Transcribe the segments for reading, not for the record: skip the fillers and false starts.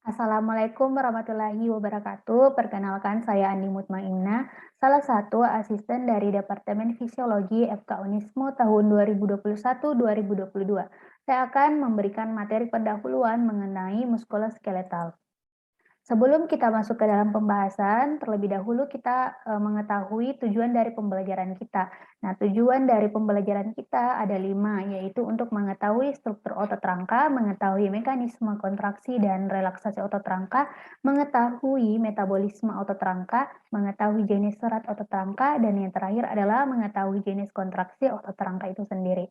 Assalamualaikum warahmatullahi wabarakatuh. Perkenalkan saya Andi Mutmainna, salah satu asisten dari Departemen Fisiologi FK Unismu tahun 2021-2022. Saya akan memberikan materi pendahuluan mengenai muskuloskeletal. Sebelum kita masuk ke dalam pembahasan, terlebih dahulu kita mengetahui tujuan dari pembelajaran kita. Nah, tujuan dari pembelajaran kita ada 5, yaitu untuk mengetahui struktur otot rangka, mengetahui mekanisme kontraksi dan relaksasi otot rangka, mengetahui metabolisme otot rangka, mengetahui jenis serat otot rangka, dan yang terakhir adalah mengetahui jenis kontraksi otot rangka itu sendiri.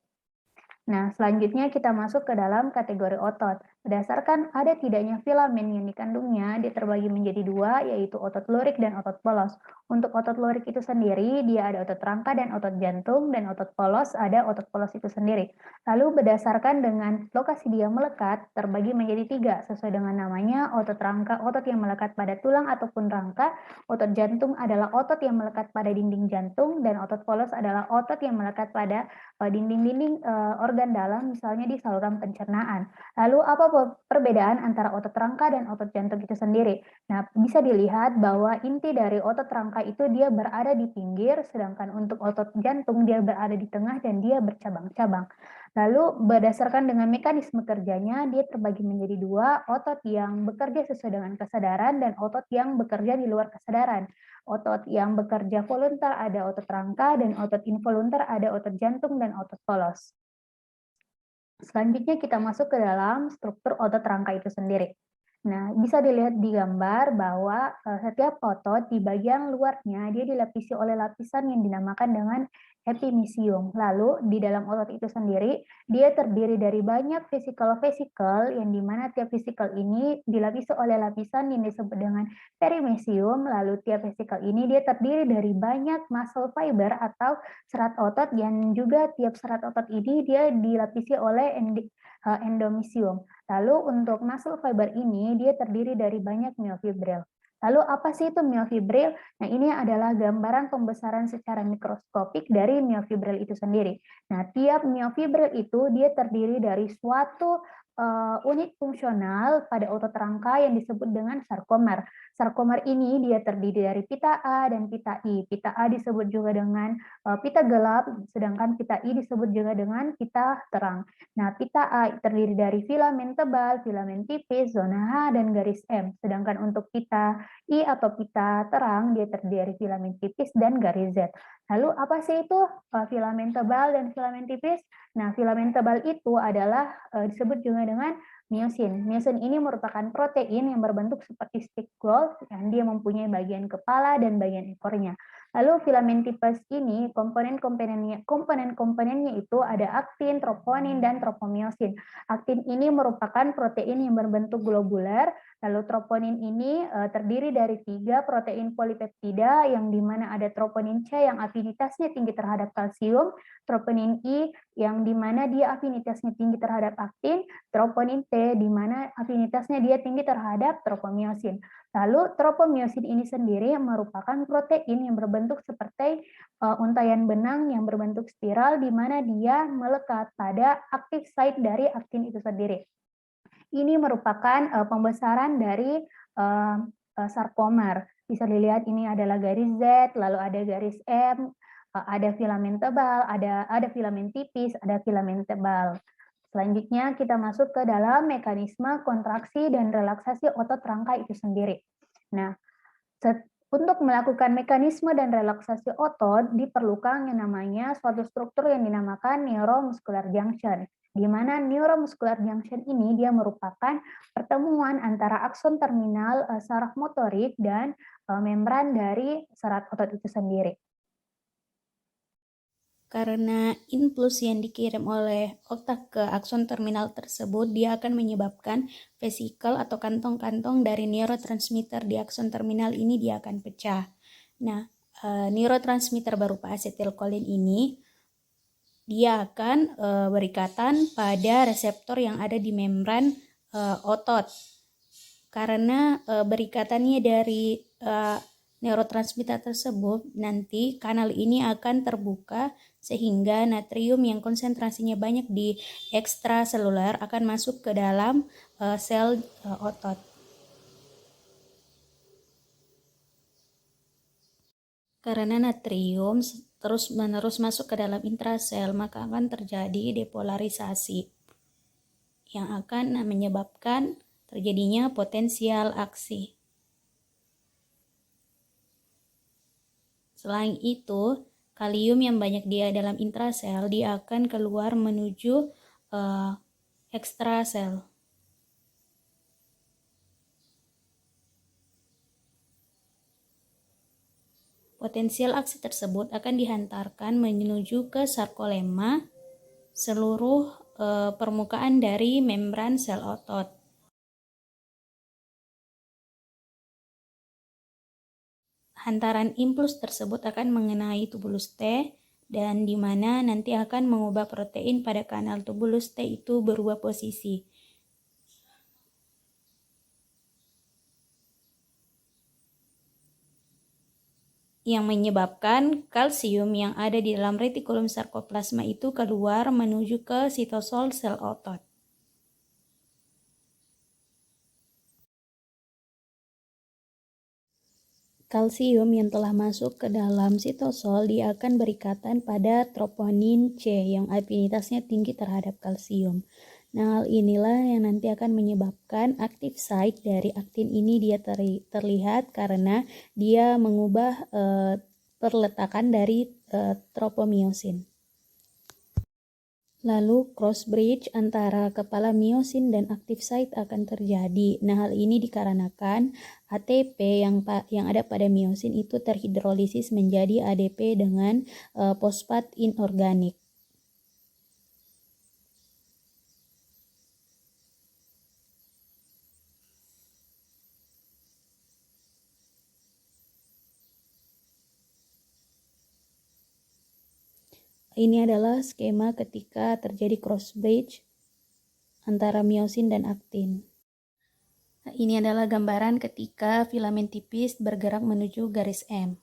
Nah, selanjutnya kita masuk ke dalam kategori otot. Berdasarkan ada tidaknya filamen yang dikandungnya, dia terbagi menjadi 2, yaitu otot lurik dan otot polos. Untuk otot lurik itu sendiri, dia ada otot rangka dan otot jantung, dan otot polos ada otot polos itu sendiri. Lalu berdasarkan dengan lokasi dia melekat, terbagi menjadi 3, sesuai dengan namanya. Otot rangka, otot yang melekat pada tulang ataupun rangka. Otot jantung adalah otot yang melekat pada dinding jantung, dan otot polos adalah otot yang melekat pada dinding-dinding organ dalam, misalnya di saluran pencernaan. Lalu apa perbedaan antara otot rangka dan otot jantung itu sendiri? Nah, bisa dilihat bahwa inti dari otot rangka itu dia berada di pinggir, sedangkan untuk otot jantung dia berada di tengah dan dia bercabang-cabang. Lalu berdasarkan dengan mekanisme kerjanya, dia terbagi menjadi 2, otot yang bekerja sesuai dengan kesadaran dan otot yang bekerja di luar kesadaran. Otot yang bekerja voluntar ada otot rangka dan otot involuntar ada otot jantung dan otot polos. Selanjutnya kita masuk ke dalam struktur otot rangka itu sendiri. Nah, bisa dilihat di gambar bahwa setiap otot di bagian luarnya dia dilapisi oleh lapisan yang dinamakan dengan epimysium. Lalu di dalam otot itu sendiri dia terdiri dari banyak vesikel-vesikel yang dimana tiap vesikel ini dilapisi oleh lapisan yang disebut dengan perimysium. Lalu tiap vesikel ini dia terdiri dari banyak muscle fiber atau serat otot yang juga tiap serat otot ini dia dilapisi oleh endomysium. Lalu untuk muscle fiber ini dia terdiri dari banyak myofibril. Lalu apa sih itu myofibril? Nah, ini adalah gambaran pembesaran secara mikroskopik dari myofibril itu sendiri. Nah, tiap myofibril itu dia terdiri dari suatu unit fungsional pada otot rangka yang disebut dengan sarkomer. Sarkomer ini dia terdiri dari pita A dan pita I. Pita A disebut juga dengan pita gelap, sedangkan pita I disebut juga dengan pita terang. Nah, pita A terdiri dari filamen tebal, filamen tipis, zona H, dan garis M. Sedangkan untuk pita I atau pita terang, dia terdiri dari filamen tipis dan garis Z. Lalu apa sih itu filamen tebal dan filamen tipis? Nah, filamen tebal itu adalah disebut juga dengan miosin. Miosin ini merupakan protein yang berbentuk seperti stick ball, yang dia mempunyai bagian kepala dan bagian ekornya. Lalu filamen tipis ini komponen-komponennya itu ada aktin, troponin, dan tropomiosin. Aktin ini merupakan protein yang berbentuk globuler, lalu troponin ini terdiri dari 3 protein polipeptida yang dimana ada troponin C yang afinitasnya tinggi terhadap kalsium, troponin I yang dimana dia afinitasnya tinggi terhadap aktin, troponin T di mana afinitasnya dia tinggi terhadap tropomiosin. Lalu tropomiosin ini sendiri merupakan protein yang berbentuk seperti untaian benang yang berbentuk spiral di mana dia melekat pada active site dari aktin itu sendiri. Ini merupakan pembesaran dari sarkomer. Bisa dilihat ini adalah garis Z, lalu ada garis M, ada filamen tebal, ada filamen tipis, ada filamen tebal. Selanjutnya kita masuk ke dalam mekanisme kontraksi dan relaksasi otot rangka itu sendiri. Nah, untuk melakukan mekanisme dan relaksasi otot diperlukan yang namanya suatu struktur yang dinamakan neuromuscular junction. Di mana neuromuscular junction ini dia merupakan pertemuan antara akson terminal saraf motorik dan membran dari serat otot itu sendiri. Karena impuls yang dikirim oleh otak ke akson terminal tersebut, dia akan menyebabkan vesikel atau kantong-kantong dari neurotransmitter di akson terminal ini dia akan pecah. Nah, neurotransmitter berupa asetilkolin ini dia akan berikatan pada reseptor yang ada di membran otot. Karena berikatannya dari neurotransmitter tersebut, nanti kanal ini akan terbuka sehingga natrium yang konsentrasinya banyak di ekstraseluler akan masuk ke dalam sel otot. Karena natrium terus-menerus masuk ke dalam intrasel, maka akan terjadi depolarisasi yang akan menyebabkan terjadinya potensial aksi. Selain itu, kalium yang banyak dia dalam intrasel, dia akan keluar menuju ekstrasel. Potensial aksi tersebut akan dihantarkan menuju ke sarkolema, seluruh permukaan dari membran sel otot. Hantaran impuls tersebut akan mengenai tubulus T, dan di mana nanti akan mengubah protein pada kanal tubulus T itu berubah posisi. Yang menyebabkan kalsium yang ada di dalam retikulum sarkoplasma itu keluar menuju ke sitosol sel otot. Kalsium yang telah masuk ke dalam sitosol dia akan berikatan pada troponin C yang afinitasnya tinggi terhadap kalsium. Nah, hal inilah yang nanti akan menyebabkan active site dari aktin ini dia terlihat karena dia mengubah perletakan dari tropomiosin. Lalu cross bridge antara kepala miosin dan active site akan terjadi. Nah, hal ini dikarenakan ATP yang ada pada miosin itu terhidrolisis menjadi ADP dengan fosfat inorganik. Ini adalah skema ketika terjadi cross bridge antara miosin dan aktin. Nah, ini adalah gambaran ketika filamen tipis bergerak menuju garis M.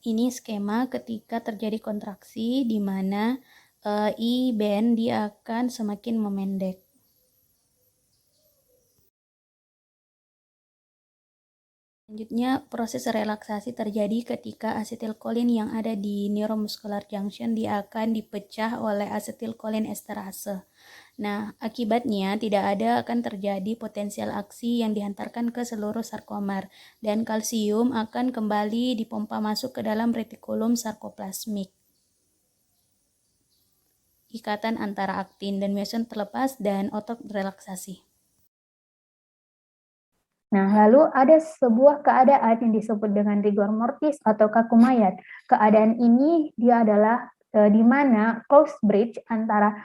Ini skema ketika terjadi kontraksi di mana I band dia akan semakin memendek. Selanjutnya, proses relaksasi terjadi ketika asetilkolin yang ada di neuromuscular junction dia akan dipecah oleh asetilkolin esterase. Nah, akibatnya tidak akan terjadi potensial aksi yang dihantarkan ke seluruh sarkomer, dan kalsium akan kembali dipompa masuk ke dalam retikulum sarkoplasmik. Ikatan antara aktin dan miosin terlepas dan otot relaksasi. Nah, lalu ada sebuah keadaan yang disebut dengan rigor mortis atau kaku mayat. Keadaan ini dia adalah di mana cross bridge antara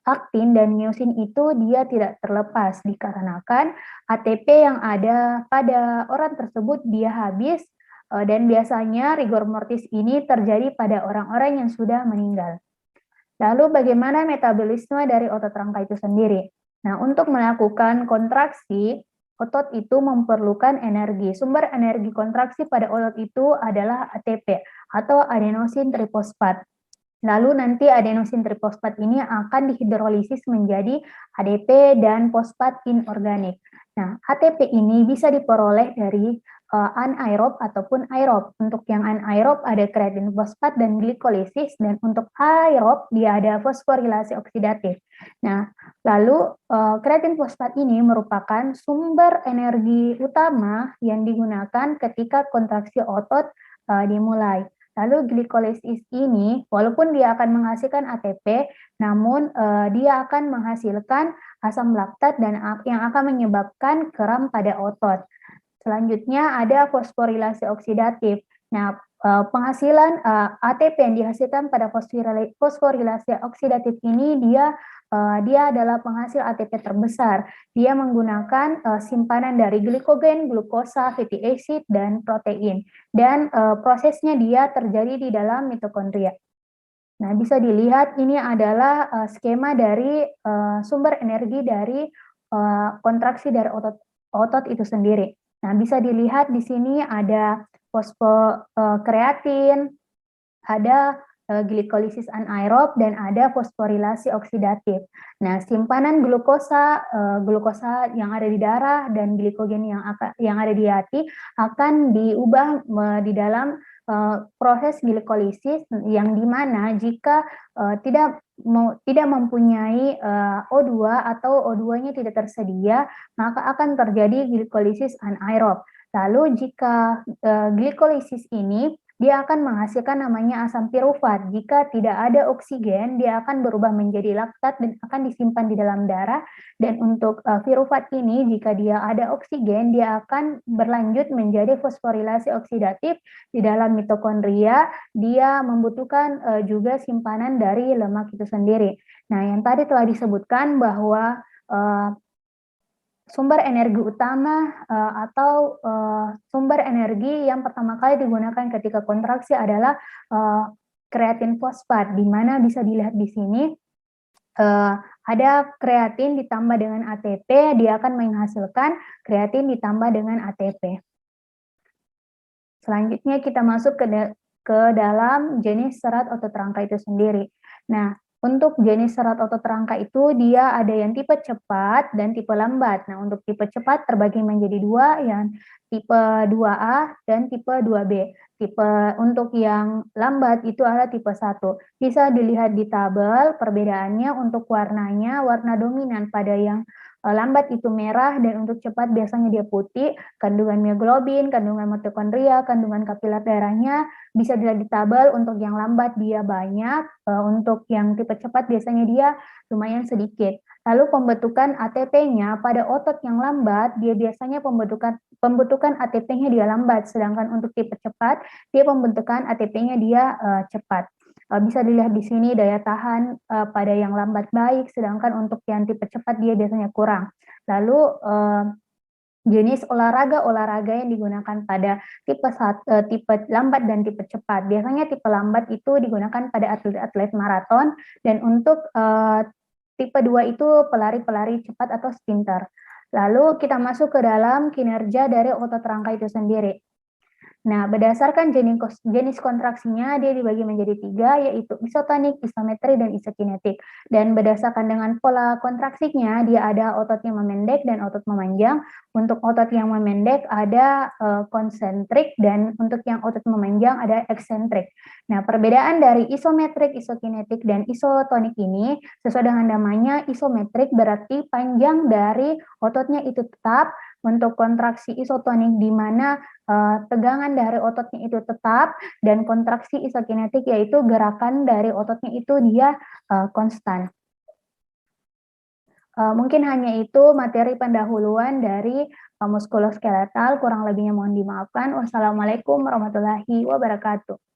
aktin dan miosin itu dia tidak terlepas dikarenakan ATP yang ada pada orang tersebut dia habis, dan biasanya rigor mortis ini terjadi pada orang-orang yang sudah meninggal. Lalu bagaimana metabolisme dari otot rangka itu sendiri? Nah, untuk melakukan kontraksi, otot itu memerlukan energi. Sumber energi kontraksi pada otot itu adalah ATP atau adenosin trifosfat. Lalu nanti adenosin trifosfat ini akan dihidrolisis menjadi ADP dan fosfat inorganik. Nah, ATP ini bisa diperoleh dari anaerob ataupun aerob. Untuk yang anaerob ada kreatin fosfat dan glikolisis, dan untuk aerob dia ada fosforilase oksidatif. Nah, lalu kreatin fosfat ini merupakan sumber energi utama yang digunakan ketika kontraksi otot dimulai. Lalu glikolisis ini, walaupun dia akan menghasilkan ATP, namun dia akan menghasilkan asam laktat dan yang akan menyebabkan kram pada otot. Selanjutnya ada fosforilase oksidatif. Nah, penghasilan ATP yang dihasilkan pada fosforilase oksidatif ini dia adalah penghasil ATP terbesar. Dia menggunakan simpanan dari glikogen, glukosa, fatty acid, dan protein. Dan prosesnya dia terjadi di dalam mitokondria. Nah, bisa dilihat ini adalah skema dari sumber energi dari kontraksi dari otot itu sendiri. Nah, bisa dilihat di sini ada fosfokreatin, ada glikolisis anaerob, dan ada fosforilasi oksidatif. Nah, simpanan glukosa yang ada di darah dan glikogen yang ada di hati akan diubah di dalam proses glikolisis, yang dimana jika tidak mempunyai O2 atau O2-nya tidak tersedia, maka akan terjadi glikolisis anaerob. Lalu jika glikolisis ini dia akan menghasilkan namanya asam pirufat. Jika tidak ada oksigen, dia akan berubah menjadi laktat dan akan disimpan di dalam darah. Dan untuk pirufat ini, jika dia ada oksigen, dia akan berlanjut menjadi fosforilasi oksidatif di dalam mitokondria. Dia membutuhkan juga simpanan dari lemak itu sendiri. Nah, yang tadi telah disebutkan bahwa sumber energi utama atau sumber energi yang pertama kali digunakan ketika kontraksi adalah kreatin fosfat, di mana bisa dilihat di sini ada kreatin ditambah dengan ATP, dia akan menghasilkan kreatin ditambah dengan ATP. Selanjutnya kita masuk ke dalam jenis serat otot rangka itu sendiri. Nah, untuk jenis serat otot rangka itu dia ada yang tipe cepat dan tipe lambat. Nah, untuk tipe cepat terbagi menjadi dua, yang tipe 2A dan tipe 2B. Untuk yang lambat itu adalah tipe 1. Bisa dilihat di tabel perbedaannya. Untuk warnanya, warna dominan pada yang lambat itu merah, dan untuk cepat biasanya dia putih. Kandungan mioglobin, kandungan mitokondria, kandungan kapiler darahnya bisa dilihat di tabel. Untuk yang lambat dia banyak, untuk yang tipe cepat biasanya dia lumayan sedikit. Lalu pembentukan ATP-nya pada otot yang lambat, dia biasanya pembentukan ATP-nya dia lambat, sedangkan untuk tipe cepat, dia pembentukan ATP-nya dia cepat. Bisa dilihat di sini daya tahan pada yang lambat baik, sedangkan untuk yang tipe cepat dia biasanya kurang. Lalu jenis olahraga yang digunakan pada tipe lambat dan tipe cepat. Biasanya tipe lambat itu digunakan pada atlet-atlet maraton, dan untuk tipe 2 itu pelari-pelari cepat atau sprinter. Lalu kita masuk ke dalam kinerja dari otot rangka itu sendiri. Nah, berdasarkan jenis kontraksinya, dia dibagi menjadi 3, yaitu isotonik, isometri, dan isokinetik. Dan berdasarkan dengan pola kontraksinya, dia ada otot yang memendek dan otot memanjang. Untuk otot yang memendek ada konsentrik, dan untuk yang otot memanjang ada eksentrik. Nah, perbedaan dari isometrik, isokinetik, dan isotonik ini, sesuai dengan namanya, isometrik berarti panjang dari ototnya itu tetap. Untuk kontraksi isotonik di mana tegangan dari ototnya itu tetap, dan kontraksi isokinetik yaitu gerakan dari ototnya itu dia konstan. Mungkin hanya itu materi pendahuluan dari muskuloskeletal, kurang lebihnya mohon dimaafkan. Wassalamualaikum warahmatullahi wabarakatuh.